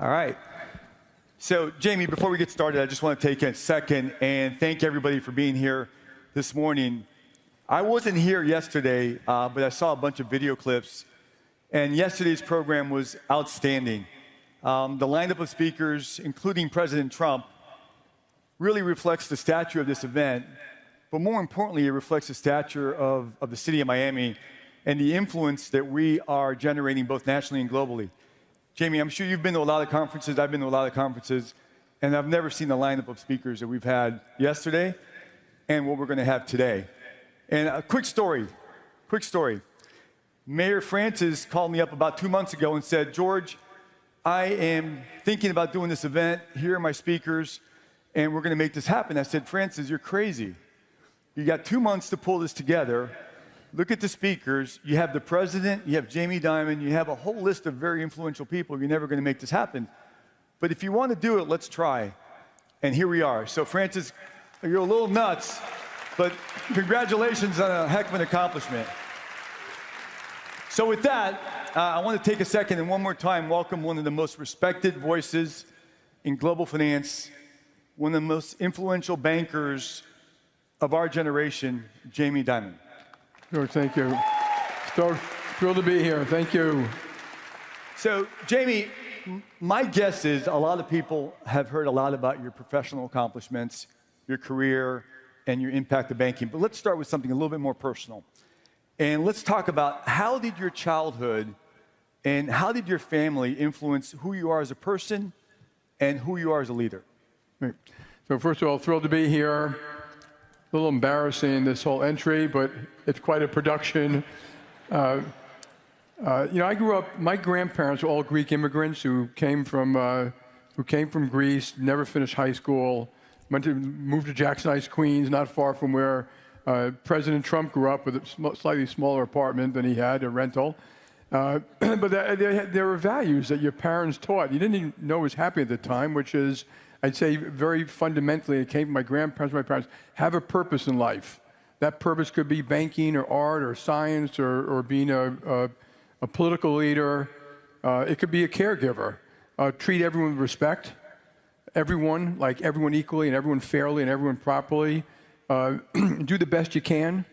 All right. So, Jamie, before we get started, I just want to take a second and thank everybody for being here this morning. I wasn't here yesterday, but I saw a bunch of video clips, and yesterday's program was outstanding. The lineup of speakers, including President Trump, really reflects the stature of this event, but more importantly, it reflects the stature of the city of Miami and the influence that we are generating both nationally and globally. Jamie, I'm sure you've been to a lot of conferences, I've been to a lot of conferences, and I've never seen the lineup of speakers that we've had yesterday and what we're going to have today. And a quick story. Mayor Francis called me up about 2 months ago and said, George, I am thinking about doing this event. Here are my speakers, and we're going to make this happen. I said, Francis, you're crazy. You got 2 months to pull this together. Look at the speakers. You have the president, you have Jamie Dimon, you have a whole list of very influential people. You're never going to make this happen. But if you want to do it, let's try. And here we are. So, Francis, you're a little nuts, but congratulations on a heck of an accomplishment. So with that, I want to take a second and one more time welcome one of the most respected voices in global finance, one of the most influential bankers of our generation, Jamie Dimon. Sure, thank you. So thrilled to be here. Thank you. So, Jamie, my guess is a lot of people have heard a lot about your professional accomplishments, your career, and your impact of banking. But let's start with something a little bit more personal. And let's talk about how did your childhood and how did your family influence who you are as a person and who you are as a leader? Right. So first of all, thrilled to be here. A little embarrassing, this whole entry, but it's quite a production. I grew up, my grandparents were all Greek immigrants who came from Greece, never finished high school, moved to Jackson Heights, Queens, not far from where President Trump grew up, with a slightly smaller apartment than he had, a rental. But there were values that your parents taught. You didn't even know was happening at the time, which is, I'd say very fundamentally, it came from my grandparents, my parents, have a purpose in life. That purpose could be banking or art or science or being a political leader. It could be a caregiver. Treat everyone with respect. Everyone, like everyone equally and everyone fairly and everyone properly. Do the best you can.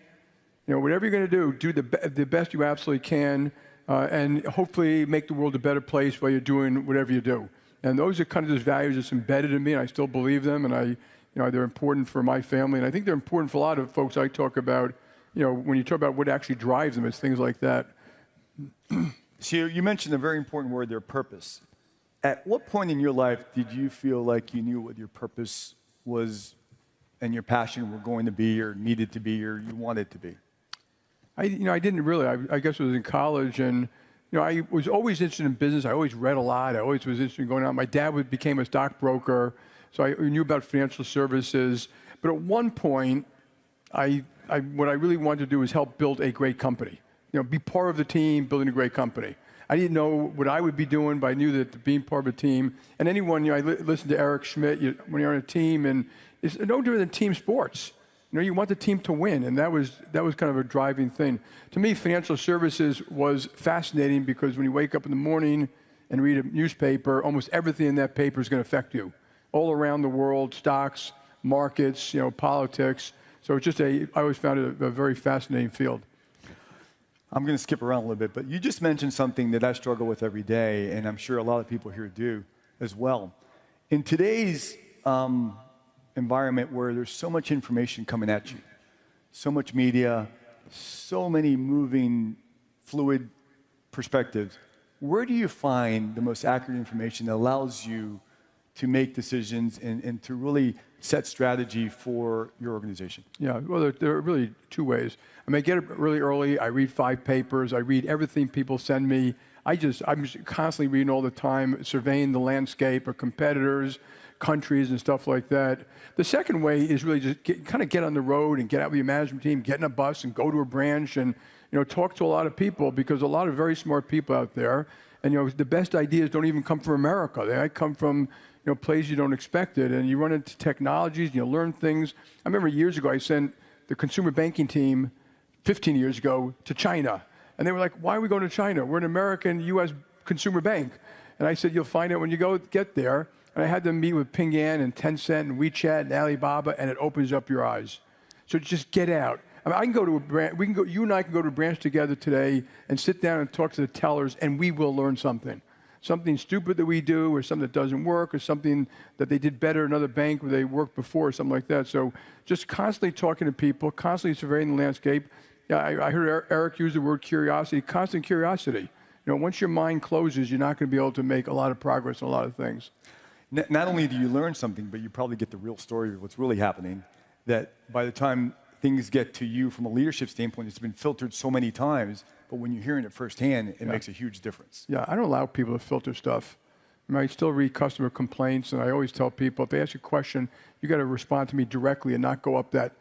Whatever you're going to do the best you absolutely can, and hopefully make the world a better place while you're doing whatever you do. And those are kind of those values that's embedded in me, and I still believe them, and they're important for my family, and I think they're important for a lot of folks I talk about. When you talk about what actually drives them, it's things like that. So you mentioned a very important word there, purpose. At what point in your life did you feel like you knew what your purpose was and your passion were going to be or needed to be or you wanted to be? I didn't really. I guess I was in college, and I was always interested in business. I always read a lot. I always was interested in going out. My dad became a stockbroker, so I knew about financial services. But at one point, what I really wanted to do was help build a great company. Be part of the team, building a great company. I didn't know what I would be doing, but I knew that being part of a team, and anyone, I listened to Eric Schmidt, when you're on a team, and it's no different than team sports. You want the team to win, and that was kind of a driving thing. To me, financial services was fascinating because when you wake up in the morning and read a newspaper, almost everything in that paper is going to affect you. All around the world, stocks, markets, politics. So it's just I always found it a very fascinating field. I'm going to skip around a little bit, but you just mentioned something that I struggle with every day, and I'm sure a lot of people here do as well. In today's environment where there's so much information coming at you, so much media, so many moving, fluid perspectives, where do you find the most accurate information that allows you to make decisions and to really set strategy for your organization? Yeah, well, there are really two ways. I get up really early. I read 5 papers. I read everything people send me. I'm just constantly reading all the time, surveying the landscape of competitors, countries, and stuff like that. The second way is really just get on the road and get out with your management team, get in a bus and go to a branch and talk to a lot of people, because a lot of very smart people out there, and the best ideas don't even come from America. They come from places you don't expect it, and you run into technologies and you learn things. I remember years ago I sent the consumer banking team 15 years ago to China, and they were like, "Why are we going to China? We're an American U.S. consumer bank." And I said, you'll find out when you get there. And I had them meet with Ping An and Tencent and WeChat and Alibaba, and it opens up your eyes. So just get out. I mean, I can go to a branch. You and I can go to a branch together today and sit down and talk to the tellers, and we will learn something. Something stupid that we do, or something that doesn't work, or something that they did better in another bank where they worked before, or something like that. So just constantly talking to people, constantly surveying the landscape. Yeah, I heard Eric use the word curiosity, constant curiosity. Once your mind closes, you're not going to be able to make a lot of progress on a lot of things. Not only do you learn something, but you probably get the real story of what's really happening, that by the time things get to you from a leadership standpoint, it's been filtered so many times, but when you're hearing it firsthand, it makes a huge difference. Yeah, I don't allow people to filter stuff. I still read customer complaints, and I always tell people, if they ask you a question, you got to respond to me directly and not go up that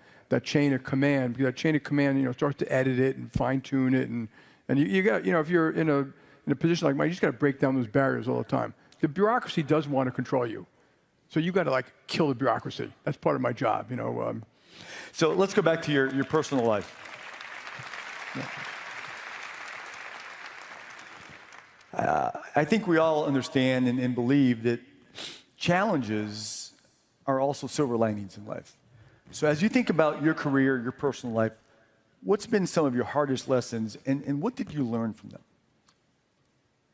chain of command, because that chain of command, starts to edit it and fine-tune it, and you got, if you're in a position like mine, you just got to break down those barriers all the time. The bureaucracy does want to control you, so you got to kill the bureaucracy. That's part of my job, So let's go back to your personal life. I think we all understand and believe that challenges are also silver linings in life. So as you think about your career, your personal life, what's been some of your hardest lessons, and what did you learn from them?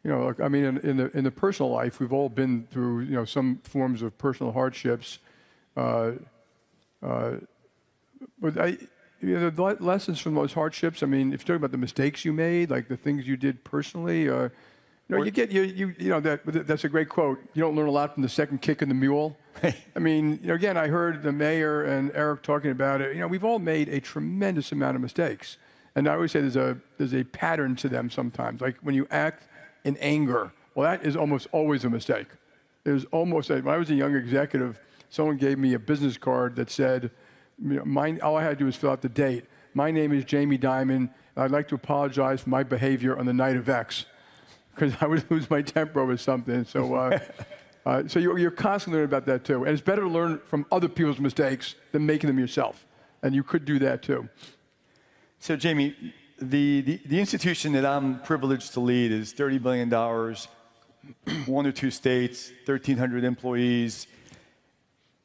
In the personal life, we've all been through, some forms of personal hardships. But the lessons from those hardships, if you're talking about the mistakes you made, like the things you did personally, that's a great quote. You don't learn a lot from the second kick in the mule. Again, I heard the mayor and Eric talking about it. We've all made a tremendous amount of mistakes. And I always say there's a pattern to them sometimes. Like when you act in anger, well, that is almost always a mistake. When I was a young executive, someone gave me a business card that said, all I had to do was fill out the date. My name is Jamie Dimon, and I'd like to apologize for my behavior on the night of X, because I would lose my temper over something. So, so you're constantly learning about that too. And it's better to learn from other people's mistakes than making them yourself. And you could do that too. So Jamie, the institution that I'm privileged to lead is $30 billion, 1 or 2 states, 1,300 employees.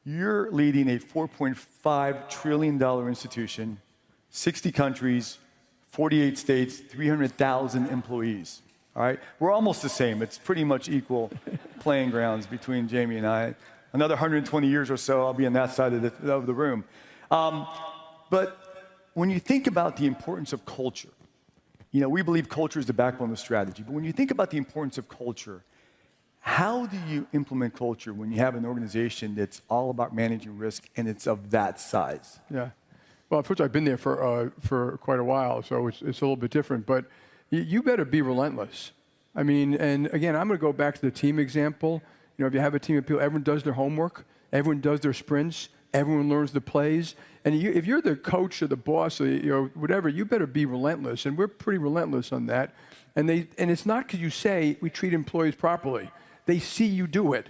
You're leading a $4.5 trillion institution, 60 countries, 48 states, 300,000 employees. All right? We're almost the same. It's pretty much equal playing grounds between Jamie and I. Another 120 years or so, I'll be on that side of the room. But when you think about the importance of culture, we believe culture is the backbone of strategy. But when you think about the importance of culture, how do you implement culture when you have an organization that's all about managing risk and it's of that size? Yeah. Well, first, I've been there for quite a while, so it's a little bit different. But you better be relentless. And again, I'm going to go back to the team example. If you have a team of people, everyone does their homework, everyone does their sprints, everyone learns the plays. And if you're the coach or the boss or whatever, you better be relentless. And we're pretty relentless on that. And it's not because you say we treat employees properly. They see you do it.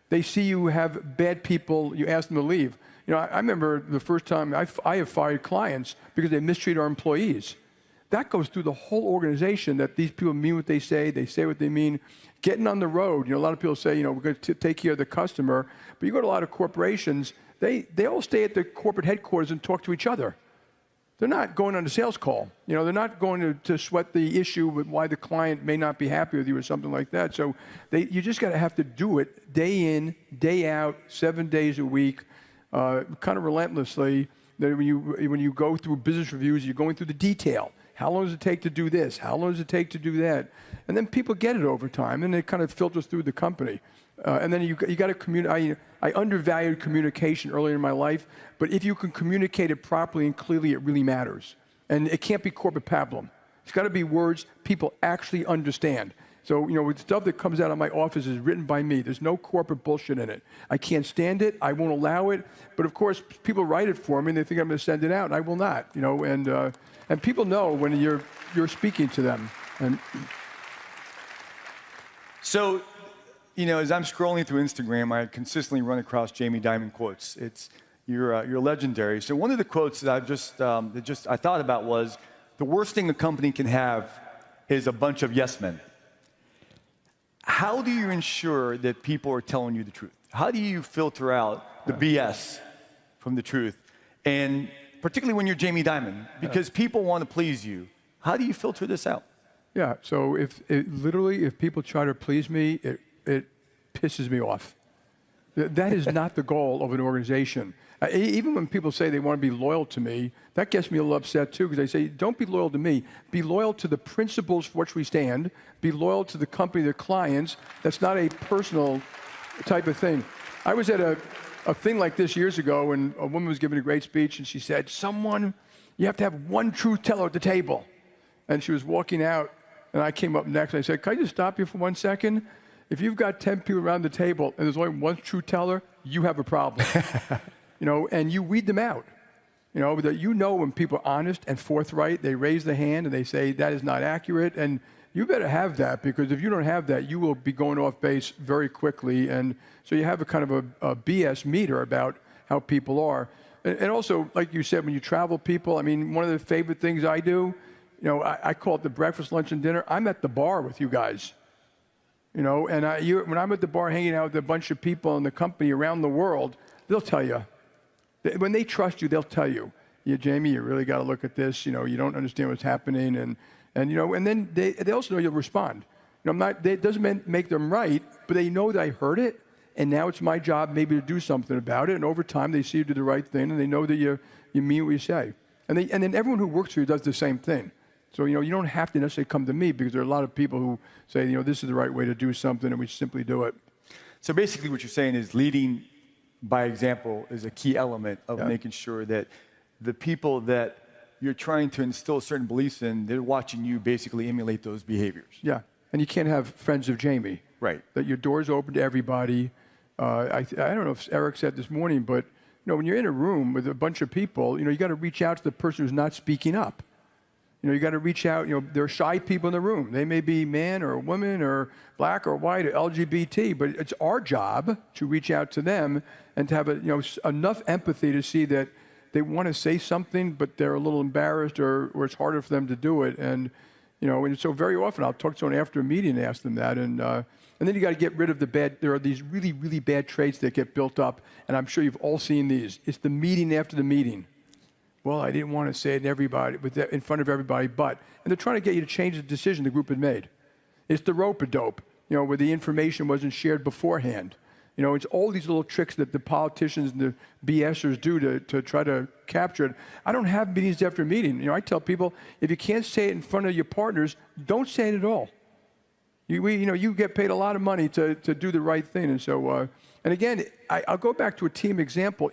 They see you have bad people, you ask them to leave. I remember the first time I have fired clients because they mistreat our employees. That goes through the whole organization, that these people mean what they say what they mean. Getting on the road, a lot of people say, we're going to take care of the customer. But you go to a lot of corporations, they all stay at the corporate headquarters and talk to each other. They're not going on a sales call. They're not going to sweat the issue with why the client may not be happy with you or something like that. So you just got to have to do it day in, day out, 7 days a week, kind of relentlessly. When you go through business reviews, you're going through the detail. How long does it take to do this? How long does it take to do that? And then people get it over time, and it kind of filters through the company. And then you got to communicate. I undervalued communication earlier in my life, but if you can communicate it properly and clearly, it really matters. And it can't be corporate pablum. It's got to be words people actually understand. So, with stuff that comes out of my office is written by me. There's no corporate bullshit in it. I can't stand it. I won't allow it. But of course, people write it for me, and they think I'm going to send it out, and I will not. And people know when you're speaking to them. And so, as I'm scrolling through Instagram, I consistently run across Jamie Dimon quotes. You're legendary. So one of the quotes that I thought about was, the worst thing a company can have is a bunch of yes men. how do you ensure that people are telling you the truth? How do you filter out the BS from the truth? And particularly when you're Jamie Dimon, because people want to please you. How do you filter this out? Yeah, so if people try to please me, it pisses me off. That is not the goal of an organization. Even when people say they want to be loyal to me, that gets me a little upset too, because they say, don't be loyal to me. Be loyal to the principles for which we stand. Be loyal to the company, their clients. That's not a personal type of thing. I was at a thing like this years ago, and a woman was giving a great speech, and she said, you have to have one truth teller at the table. And she was walking out, and I came up next, and I said, can I just stop you for 1 second? If you've got 10 people around the table, and there's only one truth teller, you have a problem. And you weed them out. That when people are honest and forthright, they raise the hand and they say, that is not accurate. And you better have that, because if you don't have that, you will be going off base very quickly. And so you have a kind of a BS meter about how people are. And also, like you said, when you travel people, one of the favorite things I do, I call it the breakfast, lunch, and dinner. I'm at the bar with you guys. And when I'm at the bar hanging out with a bunch of people in the company around the world, they'll tell you. When they trust you, they'll tell you, yeah, Jamie, you really got to look at this. You don't understand what's happening, and then they also know you'll respond. It doesn't make them right, but they know that I heard it, and now it's my job maybe to do something about it. And over time, they see you do the right thing, and they know that you mean what you say. And then everyone who works for you does the same thing. So you don't have to necessarily come to me, because there are a lot of people who say, this is the right way to do something, and we simply do it. So basically, what you're saying is leading by example is a key element of making sure that the people that you're trying to instill certain beliefs in, they're watching you basically emulate those behaviors. Yeah, and you can't have friends of Jamie. Right. That your door's open to everybody. I don't know if Eric said this morning, but when you're in a room with a bunch of people, you got to reach out to the person who's not speaking up. You got to reach out. There are shy people in the room. They may be man or woman or black or white or LGBT, but it's our job to reach out to them and to have enough empathy to see that they want to say something, but they're a little embarrassed or it's harder for them to do it. And and so very often I'll talk to someone after a meeting and ask them that. And then you got to get rid of the bad. There are these really, really bad traits that get built up, and I'm sure you've all seen these. It's the meeting after the meeting. Well, I didn't want to say it in front of everybody, and they're trying to get you to change the decision the group had made. It's the rope-a-dope, where the information wasn't shared beforehand. It's all these little tricks that the politicians and the BSers do to try to capture it. I don't have meetings after a meeting. I tell people, if you can't say it in front of your partners, don't say it at all. You get paid a lot of money to do the right thing. And so, and again, I'll go back to a team example.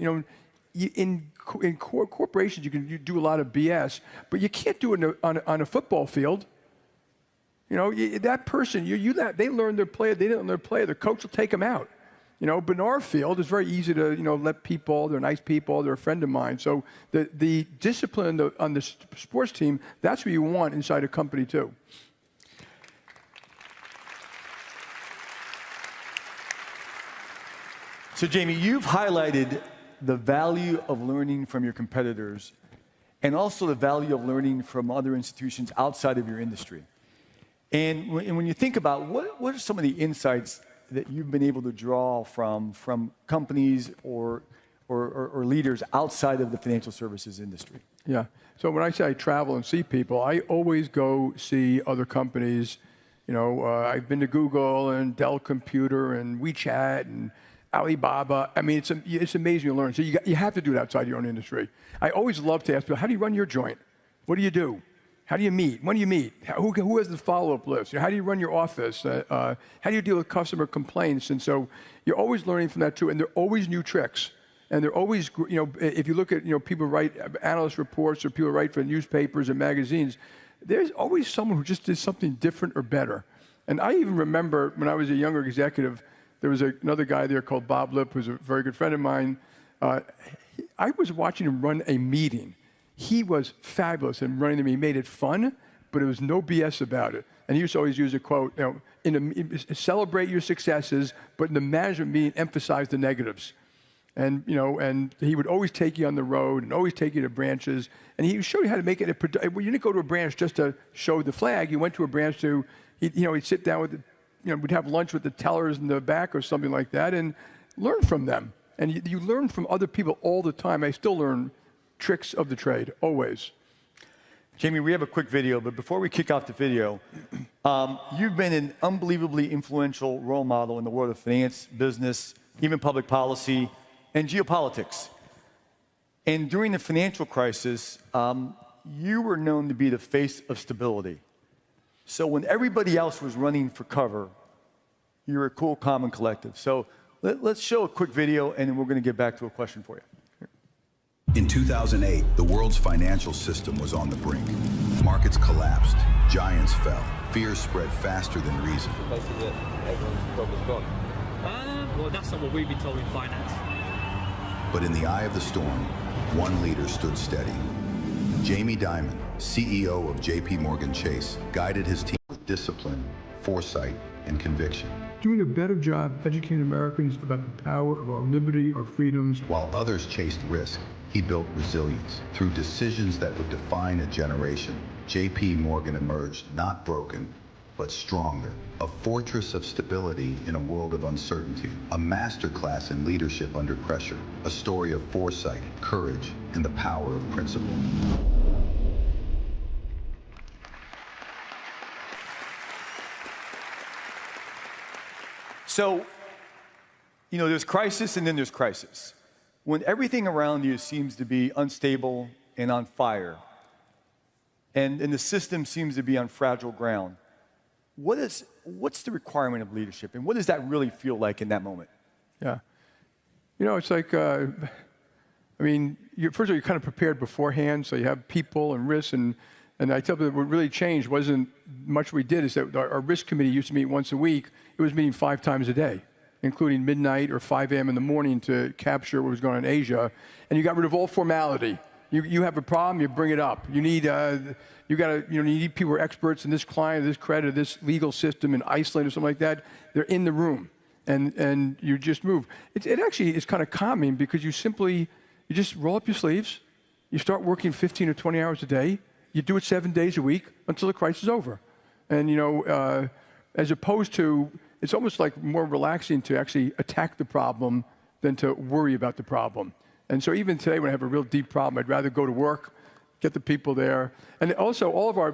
In corporations, you can do a lot of BS, but you can't do it on a football field. That person, they learn their play, they didn't learn their play, the coach will take them out. But in our field, it's very easy to, let people, they're nice people, they're a friend of mine. So the discipline on the sports team, that's what you want inside a company too. So Jamie, you've highlighted the value of learning from your competitors and also the value of learning from other institutions outside of your industry. And when you think about what are some of the insights that you've been able to draw from companies or leaders outside of the financial services industry? Yeah. So when I say I travel and see people, I always go see other companies. I've been to Google and Dell Computer and WeChat and Alibaba. It's amazing to learn. So you have to do it outside your own industry. I always love to ask people, how do you run your joint? What do you do? How do you meet? When do you meet? Who has the follow-up list? How do you run your office? How do you deal with customer complaints? And so you're always learning from that too. And there are always new tricks. And they're always, if you look at, people write analyst reports or people write for newspapers and magazines, there's always someone who just did something different or better. And I even remember when I was a younger executive, there was another guy there called Bob Lipp, who's a very good friend of mine. I was watching him run a meeting. He was fabulous in running the meeting. He made it fun, but there was no BS about it. And he used to always use a quote, celebrate your successes, but in the management meeting, emphasize the negatives. And he would always take you on the road and always take you to branches. And he showed you how to make it you didn't go to a branch just to show the flag. You went to a branch he'd sit down with we'd have lunch with the tellers in the back or something like that and learn from them. And you learn from other people all the time. I still learn tricks of the trade, always. Jamie, we have a quick video, but before we kick off the video, you've been an unbelievably influential role model in the world of finance, business, even public policy, and geopolitics. And during the financial crisis, you were known to be the face of stability. So when everybody else was running for cover, you were cool, calm, and collective. So let's show a quick video, and then we're going to get back to a question for you. In 2008, the world's financial system was on the brink. Markets collapsed, giants fell, fears spread faster than reason. Basically, that everyone's problem's gone. Well, that's not what we've been told in finance. But in the eye of the storm, one leader stood steady. Jamie Dimon, CEO of JPMorgan Chase, guided his team with discipline, foresight, and conviction. Doing a better job educating Americans about the power of our liberty, our freedoms. While others chased risk, he built resilience. Through decisions that would define a generation, JPMorgan emerged not broken, but stronger. A fortress of stability in a world of uncertainty. A masterclass in leadership under pressure. A story of foresight, courage, and the power of principle. So, there's crisis and then there's crisis. When everything around you seems to be unstable and on fire, and the system seems to be on fragile ground, what's the requirement of leadership, and what does that really feel like in that moment? Yeah. It's like, first of all, you're kind of prepared beforehand, so you have people and risks, and I tell you what really changed wasn't much we did, is that our risk committee used to meet once a week. It was meeting 5 times a day, including midnight or 5 a.m. in the morning to capture what was going on in Asia, and you got rid of all formality. You have a problem, you bring it up. You need you need people who are experts in this client, this credit, this legal system in Iceland or something like that. They're in the room, and you just move. It actually is kind of calming because you just roll up your sleeves, you start working 15 or 20 hours a day, you do it 7 days a week until the crisis is over, and as opposed to, it's almost like more relaxing to actually attack the problem than to worry about the problem. And so even today, when I have a real deep problem, I'd rather go to work, get the people there. And also,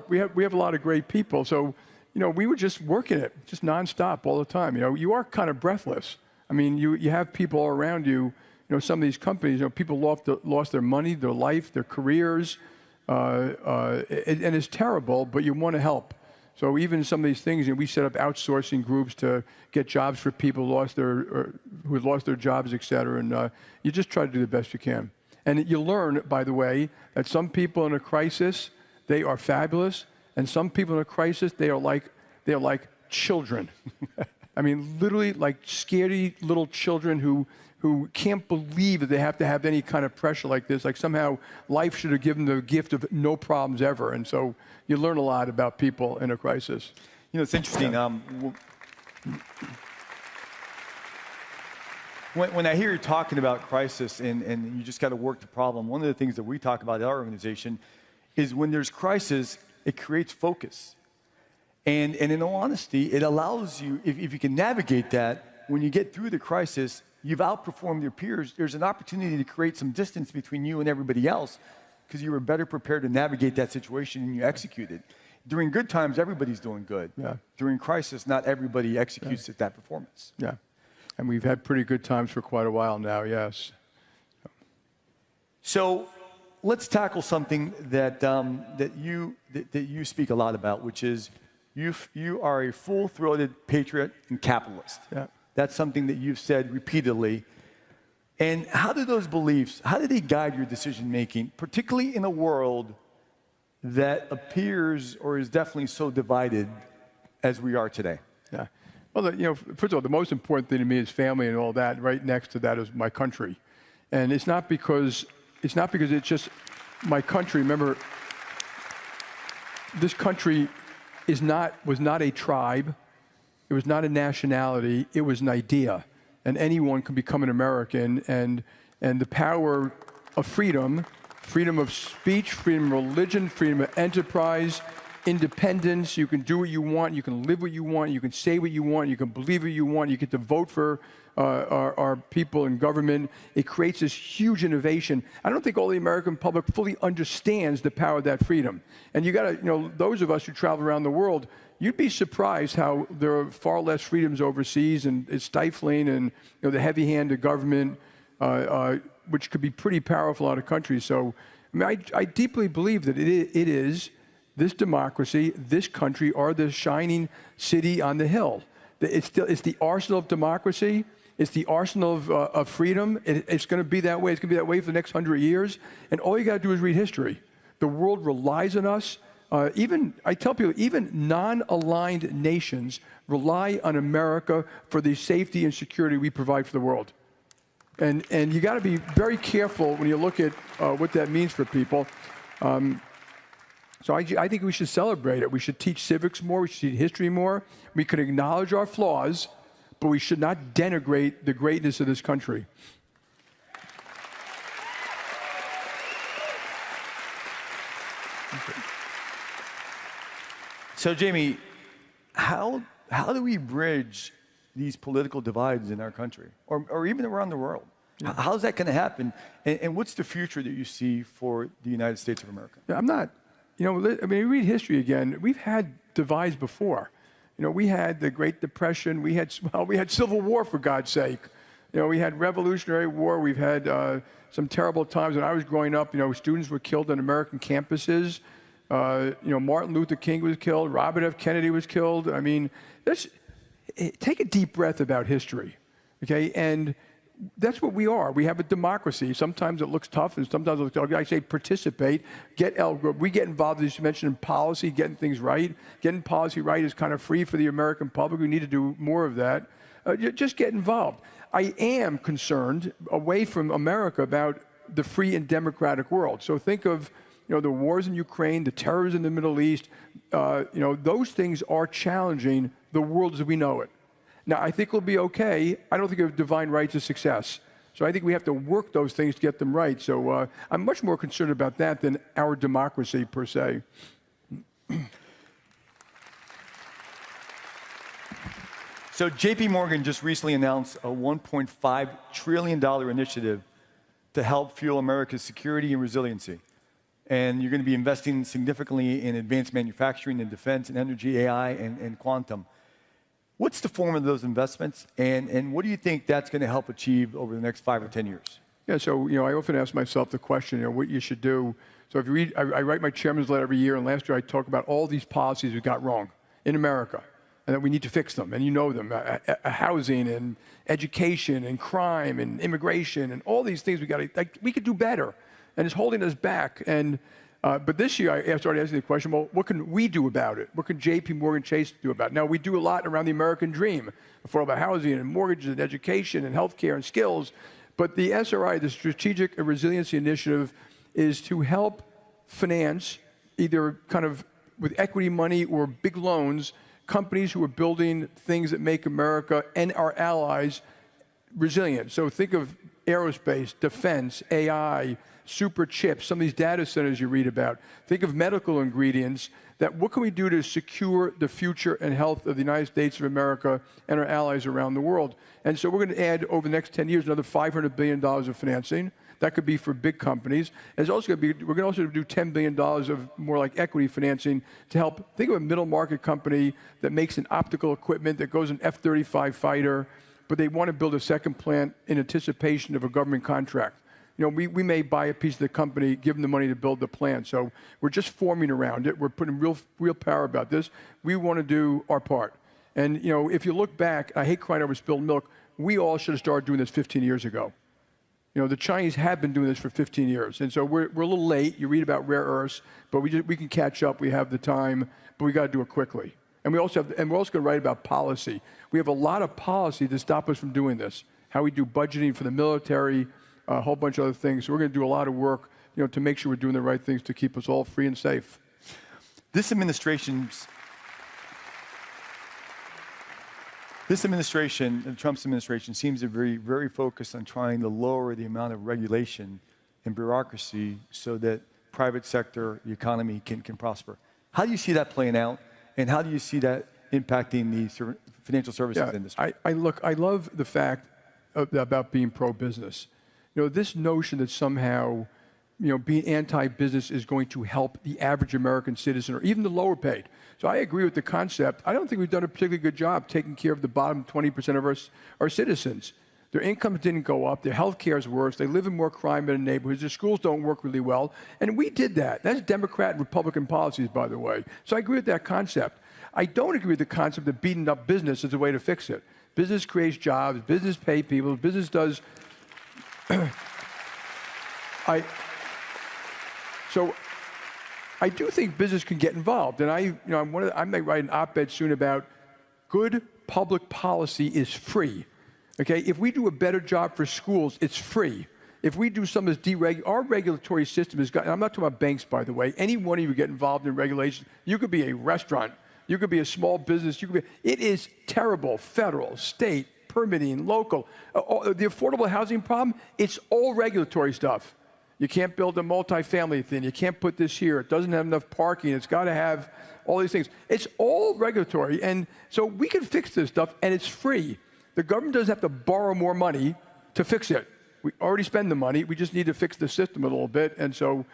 we have a lot of great people. So, we were just working it, just nonstop all the time. You are kind of breathless. You have people all around you. Some of these companies, people lost their money, their life, their careers. And it's terrible, but you want to help. So even some of these things, we set up outsourcing groups to get jobs for people who had lost their jobs, et cetera. And you just try to do the best you can. And you learn, by the way, that some people in a crisis, they are fabulous, and some people in a crisis, they are like children. Literally like scaredy little children who can't believe that they have to have any kind of pressure like this. Like somehow life should have given them the gift of no problems ever. And so you learn a lot about people in a crisis. It's interesting. When I hear you talking about crisis and you just got to work the problem, one of the things that we talk about at our organization is when there's crisis, it creates focus. And in all honesty, it allows you, if you can navigate that, when you get through the crisis, you've outperformed your peers. There's an opportunity to create some distance between you and everybody else because you were better prepared to navigate that situation and you executed. During good times, everybody's doing good. Yeah. During crisis, not everybody executes at that performance. Yeah. And we've had pretty good times for quite a while now, yes. So let's tackle something that you speak a lot about, which is you are a full-throated patriot and capitalist. Yeah. That's something that you've said repeatedly. And how do those beliefs, how do they guide your decision-making, particularly in a world that appears or is definitely so divided as we are today? Yeah. Well, first of all, the most important thing to me is family and all that. Right next to that is my country. And it's not because it's just my country. Remember, this country was not a tribe. It was not a nationality. It was an idea. And anyone can become an American. And the power of freedom of speech, freedom of religion, freedom of enterprise, independence, you can do what you want, you can live what you want, you can say what you want, you can believe what you want, you get to vote for our people in government. It creates this huge innovation. I don't think all the American public fully understands the power of that freedom. And you gotta, those of us who travel around the world, you'd be surprised how there are far less freedoms overseas, and it's stifling, and the heavy hand of government, which could be pretty powerful out of countries. So, I deeply believe that it is this democracy, this country, are the shining city on the hill. It's the arsenal of democracy. It's the arsenal of freedom. It's going to be that way. It's going to be that way for the next 100 years. And all you got to do is read history. The world relies on us. I tell people, even non-aligned nations rely on America for the safety and security we provide for the world. And you got to be very careful when you look at what that means for people. So I think we should celebrate it. We should teach civics more. We should teach history more. We can acknowledge our flaws, but we should not denigrate the greatness of this country. So, Jamie, how do we bridge these political divides in our country, or even around the world? Yeah. How's that going to happen? And what's the future that you see for the United States of America? Yeah, I'm not. You read history again. We've had divides before. We had the Great Depression. We had Civil War, for God's sake. We had Revolutionary War. We've had some terrible times. When I was growing up, students were killed on American campuses. Martin Luther King was killed. Robert F. Kennedy was killed. I mean, take a deep breath about history, okay? And that's what we are. We have a democracy. Sometimes it looks tough, and sometimes it looks tough. I say participate. We get involved, as you mentioned, in policy, getting things right. Getting policy right is kind of free for the American public. We need to do more of that. Just get involved. I am concerned, away from America, about the free and democratic world. So think of the wars in Ukraine, the terrors in the Middle East. Those things are challenging the world as we know it. Now, I think we'll be okay. I don't think of divine rights as success. So I think we have to work those things to get them right. So I'm much more concerned about that than our democracy, per se. So JPMorgan just recently announced a $1.5 trillion initiative to help fuel America's security and resiliency. And you're going to be investing significantly in advanced manufacturing and defense and energy, AI, and quantum. What's the form of those investments, and what do you think that's going to help achieve over the next 5 or 10 years? Yeah, so I often ask myself the question, what you should do. So if you read, I write my chairman's letter every year, and last year I talk about all these policies we got wrong in America, and that we need to fix them, and them, housing and education and crime and immigration and all these things we could do better, and it's holding us back. And but this year, I started asking the question, well, what can we do about it? What can JPMorgan Chase do about it? Now, we do a lot around the American dream, affordable housing and mortgages and education and healthcare and skills. But the SRI, the Strategic Resiliency Initiative, is to help finance, either kind of with equity money or big loans, companies who are building things that make America and our allies resilient. So think of aerospace, defense, AI, super chips, some of these data centers you read about. Think of medical ingredients. What can we do to secure the future and health of the United States of America and our allies around the world? And so we're going to add, over the next 10 years, another $500 billion of financing. That could be for big companies. And we're going to also do $10 billion of more like equity financing to help. Think of a middle market company that makes an optical equipment that goes in F-35 fighter, but they want to build a second plant in anticipation of a government contract. We may buy a piece of the company, give them the money to build the plant. So we're just forming around it. We're putting real power about this. We want to do our part. And, if you look back, I hate crying over spilled milk, we all should have started doing this 15 years ago. The Chinese have been doing this for 15 years. And so we're a little late. You read about rare earths, but we can catch up. We have the time, but we got to do it quickly. And we're also going to write about policy. We have a lot of policy to stop us from doing this. How we do budgeting for the military, a whole bunch of other things. So we're going to do a lot of work, to make sure we're doing the right things to keep us all free and safe. This administration, Trump's administration, seems to be very focused on trying to lower the amount of regulation and bureaucracy so that private sector, the economy can prosper. How do you see that playing out, and how do you see that impacting the financial services industry? I love the fact about being pro-business. This notion that somehow, being anti-business is going to help the average American citizen or even the lower paid. So I agree with the concept. I don't think we've done a particularly good job taking care of the bottom 20% of our citizens. Their incomes didn't go up, their health care is worse, they live in more crime in the neighborhoods, their schools don't work really well, and we did that. That's Democrat and Republican policies, by the way. So I agree with that concept. I don't agree with the concept that beating up business is a way to fix it. Business creates jobs, business pays people, business does... So I do think business can get involved, and I may write an op-ed soon about good public policy is free. Okay, if we do a better job for schools, it's free. If we do some of this our regulatory system has got, and I'm not talking about banks, by the way, any one of you get involved in regulation, you could be a restaurant, you could be a small business, it is terrible, federal, state, permitting, local. The affordable housing problem, it's all regulatory stuff. You can't build a multifamily thing, you can't put this here, it doesn't have enough parking, it's got to have all these things. It's all regulatory, and so we can fix this stuff, and it's free. The government doesn't have to borrow more money to fix it. We already spend the money. We just need to fix the system a little bit. And so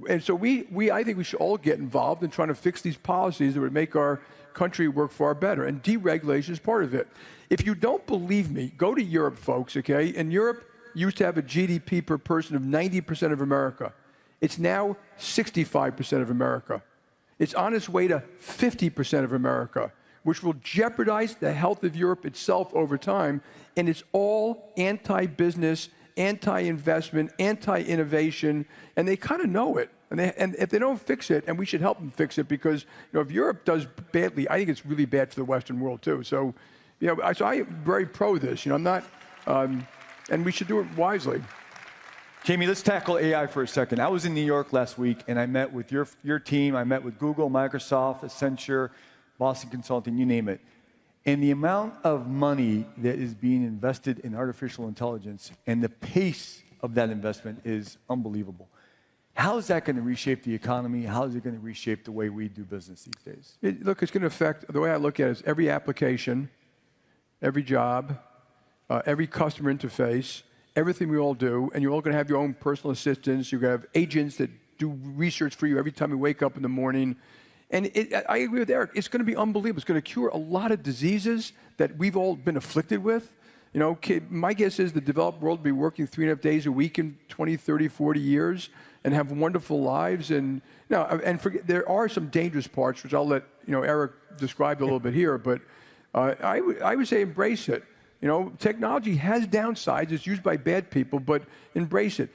I think we should all get involved in trying to fix these policies that would make our country work far better. And deregulation is part of it. If you don't believe me, go to Europe, folks, okay? And Europe used to have a GDP per person of 90% of America. It's now 65% of America. It's on its way to 50% of America, which will jeopardize the health of Europe itself over time, and it's all anti-business, anti-investment, anti-innovation, and they kind of know it. And if they don't fix it, and we should help them fix it, because if Europe does badly, I think it's really bad for the Western world too. So, so I am very pro this. I'm not, and we should do it wisely. Jamie, let's tackle AI for a second. I was in New York last week, and I met with your team. I met with Google, Microsoft, Accenture, Boston Consulting, you name it. And the amount of money that is being invested in artificial intelligence and the pace of that investment is unbelievable. How is that going to reshape the economy? How is it going to reshape the way we do business these days? Look, it's going to affect, the way I look at it is every application, every job, every customer interface, everything we all do, and you're all going to have your own personal assistants. You're going to have agents that do research for you every time you wake up in the morning. And I agree with Eric. It's going to be unbelievable. It's going to cure a lot of diseases that we've all been afflicted with. My guess is the developed world will be working 3.5 days a week in 20, 30, 40 years and have wonderful lives. And there are some dangerous parts, which I'll let Eric describe a little bit here. But I would say embrace it. Technology has downsides. It's used by bad people, but embrace it.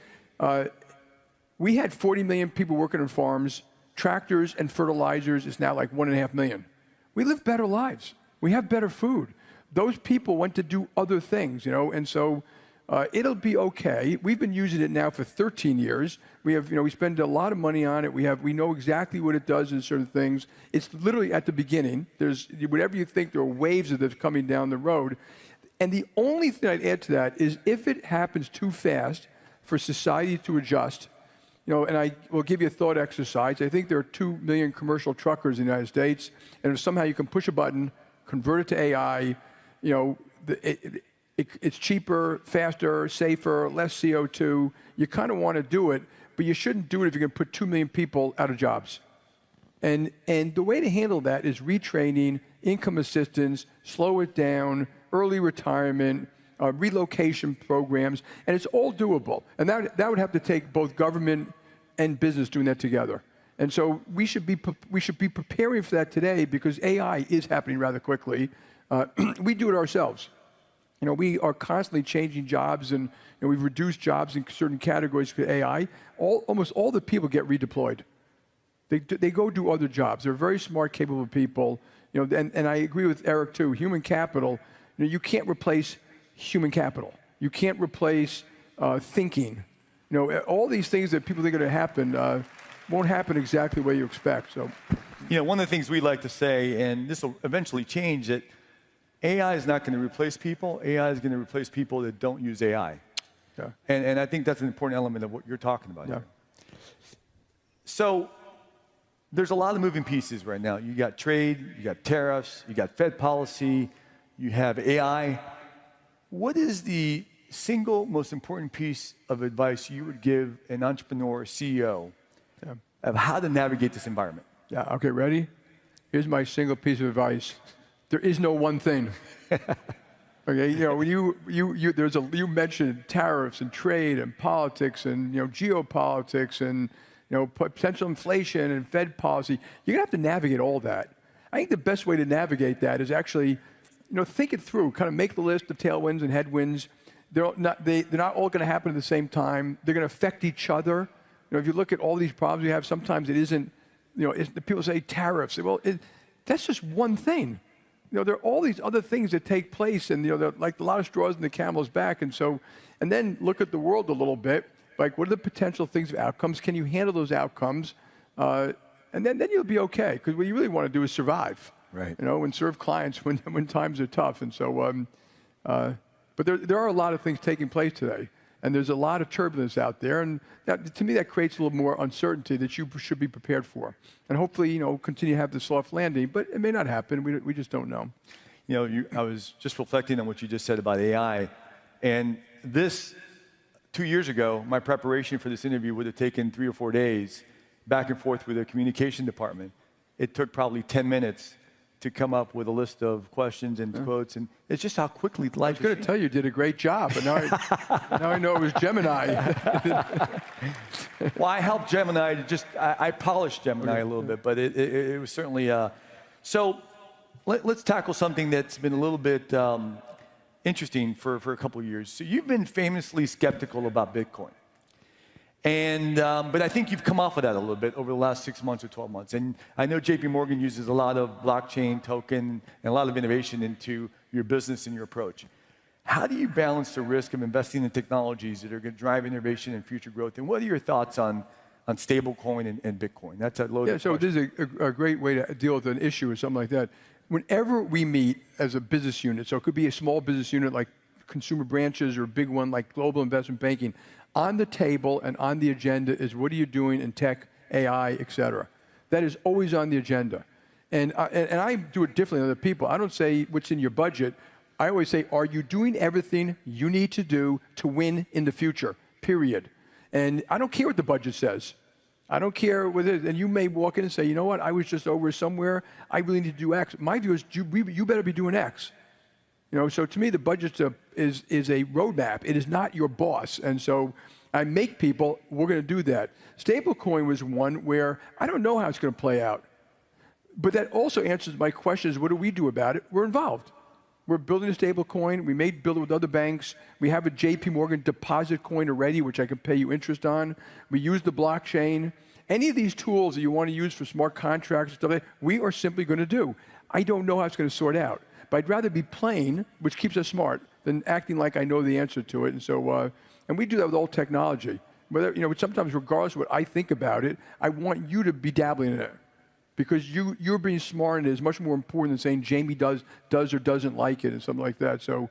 We had 40 million people working on farms. Tractors and fertilizers is now like 1.5 million. We live better lives. We have better food. Those people went to do other things, and so it'll be okay. We've been using it now for 13 years. We spend a lot of money on it. We know exactly what it does in certain things. It's literally at the beginning. There's whatever you think, there are waves of this coming down the road. And the only thing I'd add to that is if it happens too fast for society to adjust, and I will give you a thought exercise. I think there are 2 million commercial truckers in the United States, and if somehow you can push a button, convert it to AI, it's cheaper, faster, safer, less CO2. You kind of want to do it, but you shouldn't do it if you're going to put 2 million people out of jobs. And the way to handle that is retraining, income assistance, slow it down, early retirement, relocation programs, and it's all doable. And that would have to take both government and business doing that together. And so we should be preparing for that today because AI is happening rather quickly. We do it ourselves. We are constantly changing jobs, and we've reduced jobs in certain categories for AI. Almost all the people get redeployed. They go do other jobs. They're very smart, capable people. And I agree with Eric too. Human capital. You can't replace human capital. You can't replace thinking. All these things that people think are going to happen won't happen exactly the way you expect. So, one of the things we like to say, and this will eventually change, that AI is not going to replace people. AI is going to replace people that don't use AI. Yeah. And I think that's an important element of what you're talking about here. So there's a lot of moving pieces right now. You got trade, you got tariffs, you got Fed policy, you have AI. What is the single most important piece of advice you would give an entrepreneur, CEO, of how to navigate this environment? Yeah, okay, ready? Here's my single piece of advice. There is no one thing. Okay, you know, when you mentioned tariffs and trade and politics and, you know, geopolitics and, you know, potential inflation and Fed policy. You're gonna have to navigate all that. I think the best way to navigate that is actually, you know, think it through, kind of make the list of tailwinds and headwinds. They're not all gonna happen at the same time. They're gonna affect each other. You know, if you look at all these problems we have, sometimes it isn't, you know, people say tariffs. Well, that's just one thing. You know, there are all these other things that take place, and, you know, they're like a lot of straws in the camel's back. And so, and then look at the world a little bit. Like, what are the potential things of outcomes? Can you handle those outcomes? And then you'll be okay. Because what you really want to do is survive. Right. You know, and serve clients when times are tough. And so, but there are a lot of things taking place today. And there's a lot of turbulence out there, and that, to me, that creates a little more uncertainty that you should be prepared for. And hopefully, you know, continue to have the soft landing, but it may not happen. We just don't know. You know, I was just reflecting on what you just said about AI, and this, 2 years ago, my preparation for this interview would have taken 3 or 4 days, back and forth with the communication department. It took probably 10 minutes to come up with a list of questions and quotes, and it's just how quickly life is. I was going to tell you did a great job, but now I know it was Gemini. Well, I helped Gemini. I polished Gemini a little bit, but it was certainly. So let's tackle something that's been a little bit interesting for a couple of years. So you've been famously skeptical about Bitcoin. But I think you've come off of that a little bit over the last 6 months or 12 months. And I know JPMorgan uses a lot of blockchain, token, and a lot of innovation into your business and your approach. How do you balance the risk of investing in technologies that are going to drive innovation and future growth? And what are your thoughts on stablecoin and Bitcoin? That's a loaded question. This is a great way to deal with an issue or something like that. Whenever we meet as a business unit, so it could be a small business unit like consumer branches or a big one like global investment banking, on the table and on the agenda is what are you doing in tech, AI, et cetera. That is always on the agenda. And I do it differently than other people. I don't say what's in your budget. I always say, are you doing everything you need to do to win in the future, period. And I don't care what the budget says. I don't care what it is. And you may walk in and say, you know what, I was just over somewhere. I really need to do X. My view is you better be doing X. You know, so to me, the budget is a roadmap. It is not your boss. And so I make people, we're going to do that. Stablecoin was one where I don't know how it's going to play out. But that also answers my question is, what do we do about it? We're involved. We're building a stablecoin. We may build it with other banks. We have a JPMorgan deposit coin already, which I can pay you interest on. We use the blockchain. Any of these tools that you want to use for smart contracts and stuff like that, we are simply going to do. I don't know how it's going to sort out. But I'd rather be plain, which keeps us smart, than acting like I know the answer to it. And so, and we do that with all technology. Whether, you know, sometimes regardless of what I think about it, I want you to be dabbling in it. Because you're being smart, and it is much more important than saying Jamie does or doesn't like it and something like that. So,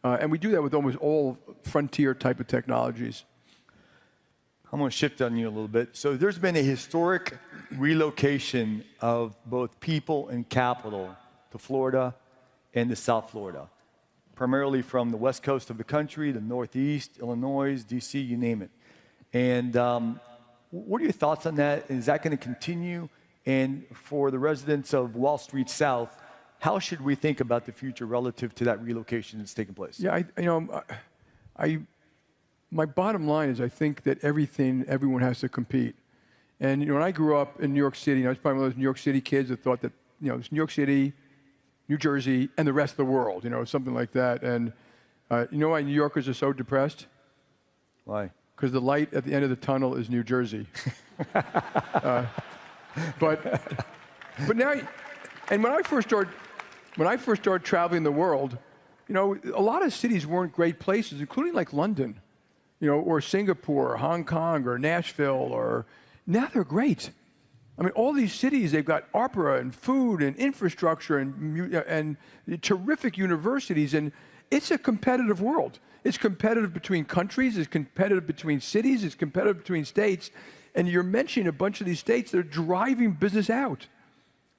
and we do that with almost all frontier type of technologies. I'm going to shift on you a little bit. So there's been a historic relocation of both people and capital to Florida and to South Florida, primarily from the west coast of the country, the Northeast, Illinois, DC, you name it. And what are your thoughts on that? Is that going to continue? And for the residents of Wall Street South, how should we think about the future relative to that relocation that's taking place? Yeah, my bottom line is I think that everyone has to compete. And, you know, when I grew up in New York City, I was probably one of those New York City kids that thought that, you know, it's New York City, New Jersey, and the rest of the world, you know, something like that. And you know why New Yorkers are so depressed? Why? Because the light at the end of the tunnel is New Jersey. But now, and when I first started traveling the world, you know, a lot of cities weren't great places, including like London, you know, or Singapore, or Hong Kong, or Nashville, or now they're great. I mean, all these cities, they've got opera and food and infrastructure and terrific universities, and it's a competitive world. It's competitive between countries, it's competitive between cities, it's competitive between states, And you're mentioning a bunch of these states that are driving business out,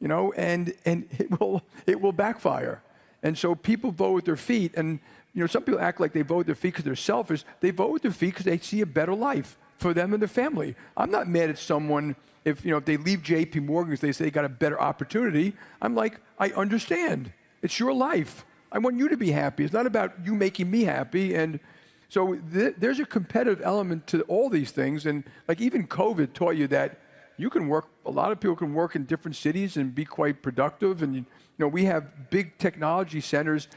and it will backfire. And so people vote with their feet, and some people act like they vote with their feet because they're selfish. They vote with their feet because they see a better life for them and their family. I'm not mad at someone if they leave JPMorgan because they say they got a better opportunity. I'm like, I understand. It's your life. I want you to be happy. It's not about you making me happy. And so there's a competitive element to all these things. And like even COVID taught you that you can work, a lot of people can work in different cities and be quite productive. And we have big technology centers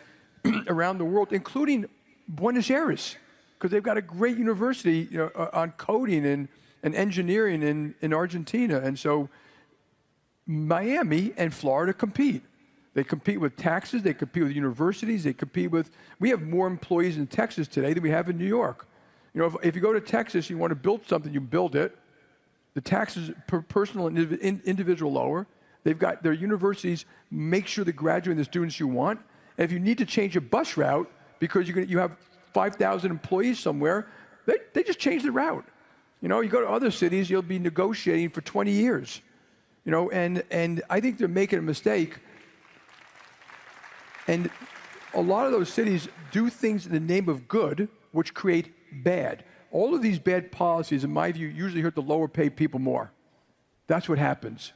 around the world, including Buenos Aires, because they've got a great university on coding and engineering in Argentina. And so Miami and Florida compete. They compete with taxes, they compete with universities, we have more employees in Texas today than we have in New York. If you go to Texas, you want to build something, you build it. The taxes per personal and individual lower. They've got their universities make sure they're graduating the students you want. And if you need to change a bus route because you have 5,000 employees somewhere, they just change the route. You go to other cities, you'll be negotiating for 20 years. And I think they're making a mistake. And a lot of those cities do things in the name of good, which create bad. All of these bad policies, in my view, usually hurt the lower paid people more. That's what happens.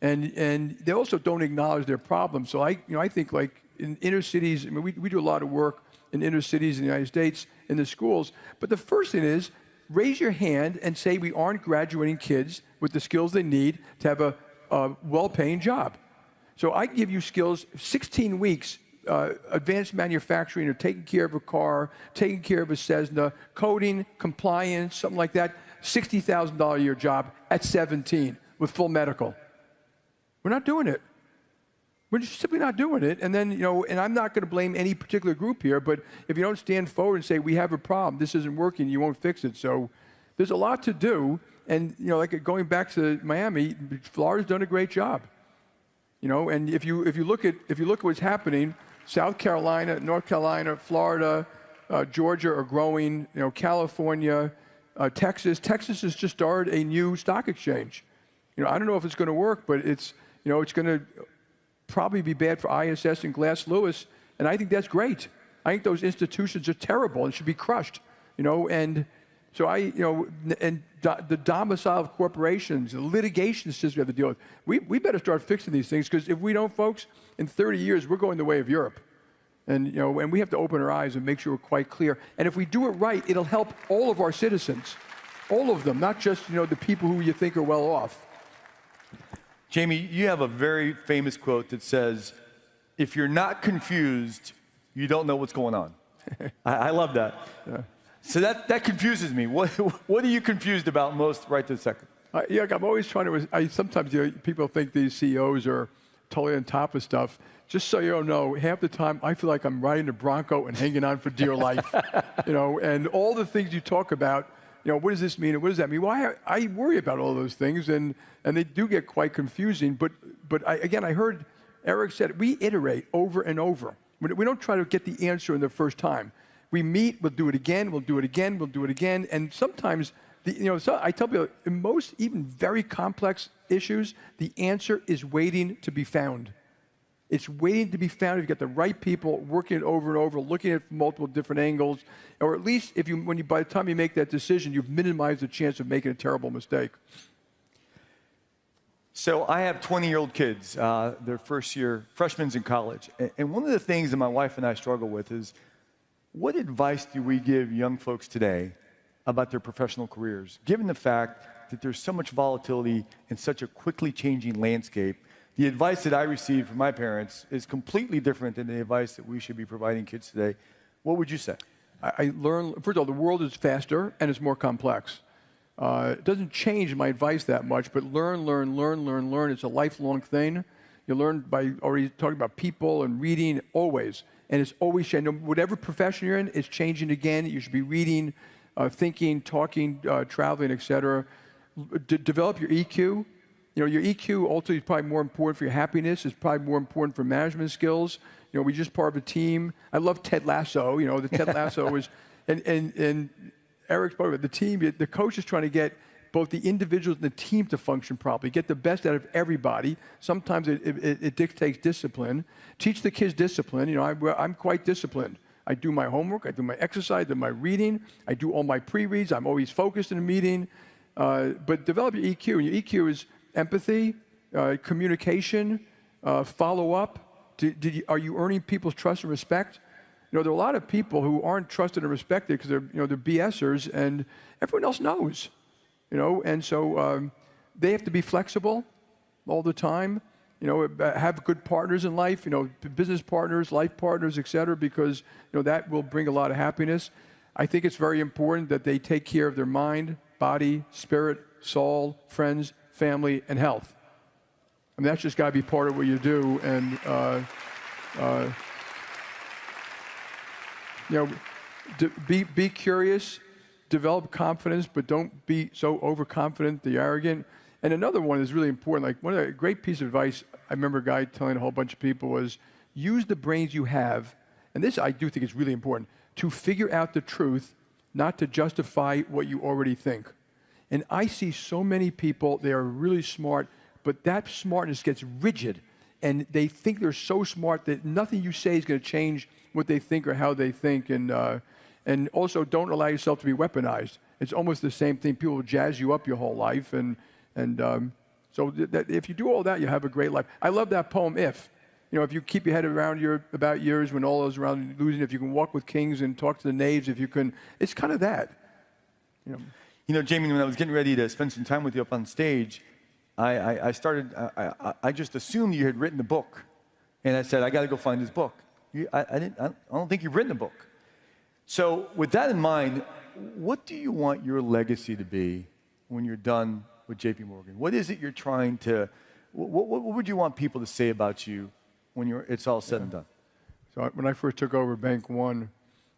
And they also don't acknowledge their problems. So I think like in inner cities, we do a lot of work in inner cities in the United States, in the schools. But the first thing is, raise your hand and say we aren't graduating kids with the skills they need to have a well-paying job. So I give you skills, 16 weeks, advanced manufacturing or taking care of a car, taking care of a Cessna, coding, compliance, something like that, $60,000 a year job at 17 with full medical. We're not doing it. We're just simply not doing it. And then, and I'm not going to blame any particular group here, but if you don't stand forward and say, we have a problem, this isn't working, you won't fix it. So there's a lot to do. And, like going back to Miami, Florida's done a great job. And if you look at what's happening, South Carolina, North Carolina, Florida, Georgia are growing, California, Texas. Texas has just started a new stock exchange. I don't know if it's going to work, but it's going to probably be bad for ISS and Glass Lewis, and I think that's great. I think those institutions are terrible and should be crushed, and so the domicile of corporations, the litigation system we have to deal with. We better start fixing these things, because if we don't, folks, in 30 years, we're going the way of Europe. And, and we have to open our eyes and make sure we're quite clear. And if we do it right, it'll help all of our citizens, all of them, not just, the people who you think are well off. Jamie, you have a very famous quote that says, if you're not confused, you don't know what's going on. I love that. Yeah. So that confuses me. What are you confused about most right this second? I'm always trying to, sometimes people think these CEOs are totally on top of stuff. Just so you don't know, half the time I feel like I'm riding a Bronco and hanging on for dear life. And all the things you talk about, what does this mean and what does that mean? Well, I worry about all those things, and they do get quite confusing. But I heard Eric said, we iterate over and over. We don't try to get the answer in the first time. We meet, we'll do it again, we'll do it again, we'll do it again. And sometimes, so I tell people, in most even very complex issues, the answer is waiting to be found. It's waiting to be found if you get the right people working it over and over, looking at it from multiple different angles, or at least by the time you make that decision, you've minimized the chance of making a terrible mistake. So I have 20-year-old kids, their first year, freshmen in college. And one of the things that my wife and I struggle with is, what advice do we give young folks today about their professional careers, given the fact that there's so much volatility in such a quickly changing landscape? The advice that I received from my parents is completely different than the advice that we should be providing kids today. What would you say? I learned, first of all, the world is faster and it's more complex. It doesn't change my advice that much, but learn. It's a lifelong thing. You learn by already talking about people and reading always. And it's always changing. Whatever profession you're in, it's changing again. You should be reading, thinking, talking, traveling, et cetera. Develop your EQ. Your EQ ultimately is probably more important for your happiness. It's probably more important for management skills. We're just part of a team. I love Ted Lasso. The Ted Lasso is, and Eric's part of it. The team, the coach is trying to get both the individuals and the team to function properly, get the best out of everybody. Sometimes it dictates discipline. Teach the kids discipline. You know, I'm quite disciplined. I do my homework, I do my exercise, I do my reading, I do all my pre-reads, I'm always focused in a meeting. But develop your EQ. And your EQ is empathy, communication, follow-up. Are you earning people's trust and respect? You know, there are a lot of people who aren't trusted and respected because they're BSers, and everyone else knows. You know, and so they have to be flexible all the time. You know, have good partners in life. You know, business partners, life partners, et cetera, because you know that will bring a lot of happiness. I think it's very important that they take care of their mind, body, spirit, soul, friends, family, and health. I mean, that's just got to be part of what you do. And you know, be curious, develop confidence, but don't be so overconfident, the arrogant. And another one is really important. Like one of the great piece of advice I remember a guy telling a whole bunch of people was, use the brains you have, and this I do think is really important, to figure out the truth, not to justify what you already think. And I see so many people, they are really smart, but that smartness gets rigid, and they think they're so smart that nothing you say is going to change what they think or how they think. And also, don't allow yourself to be weaponized. It's almost the same thing. People will jazz you up your whole life, so if you do all that, you have a great life. I love that poem, If. You know, if you keep your head around about yours when all those around you losing, if you can walk with kings and talk to the knaves, if you can, it's kind of that. You know, Jamie, when I was getting ready to spend some time with you up on stage, I just assumed you had written the book. And I said, I got to go find this book. I don't think you've written a book. So with that in mind, what do you want your legacy to be when you're done with JPMorgan? What is it you're trying to, what would you want people to say about you when it's all said and done? So when I first took over Bank One,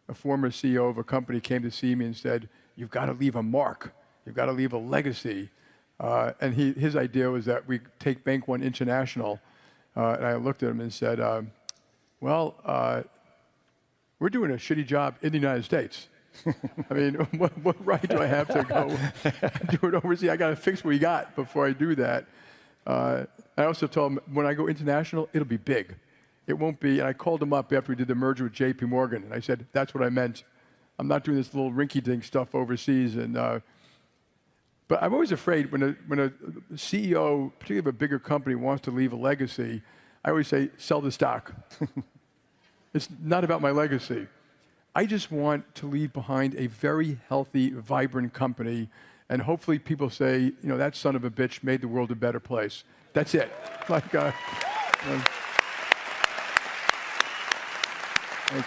a former CEO of a company came to see me and said, you've got to leave a mark. You've got to leave a legacy. And his idea was that we take Bank One international. And I looked at him and said, we're doing a shitty job in the United States. I mean, what right do I have to go do it overseas? I got to fix what we got before I do that. I also told him, when I go international, it'll be big. It won't be, and I called him up after we did the merger with JPMorgan, and I said, that's what I meant. I'm not doing this little rinky-dink stuff overseas. But I'm always afraid when a CEO, particularly of a bigger company, wants to leave a legacy, I always say, sell the stock. It's not about my legacy. I just want to leave behind a very healthy, vibrant company, and hopefully people say, you know, that son of a bitch made the world a better place. That's it. Like, thank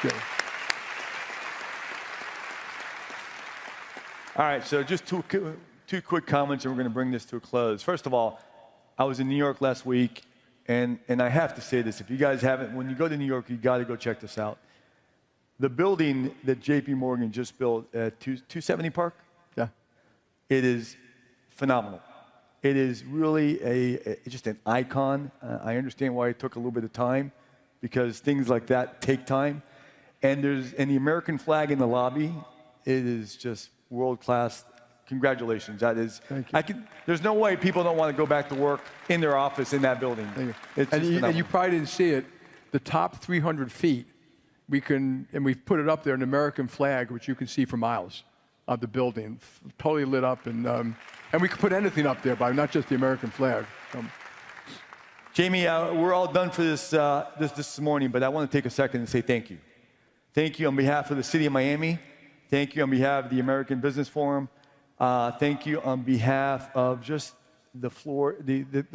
you. All right, so just two quick comments, and we're going to bring this to a close. First of all, I was in New York last week, and I have to say this. If you guys haven't, when you go to New York, you got to go check this out. The building that JPMorgan just built at 270 Park, Yeah. it is phenomenal. It is really just an icon. I understand why it took a little bit of time, because things like that take time. And the American flag in the lobby, it is just world-class. Congratulations. That is, thank you. There's no way people don't want to go back to work in their office in that building. Thank you. It's And you probably didn't see it. The top 300 feet, and we've put it up there, an American flag, which you can see for miles of the building, totally lit up. And we could put anything up there, but not just the American flag. Jamie, we're all done for this morning, but I want to take a second and say thank you. Thank you on behalf of the city of Miami. Thank you on behalf of the American Business Forum. Thank you on behalf of just the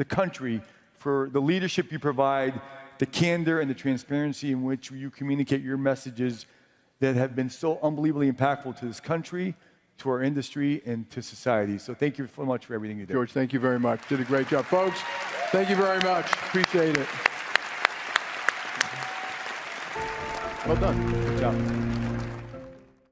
country for the leadership you provide, the candor and the transparency in which you communicate your messages that have been so unbelievably impactful to this country, to our industry, and to society. So thank you so much for everything you did. George, thank you very much. Did a great job. Folks, thank you very much. Appreciate it. Well done. Good job.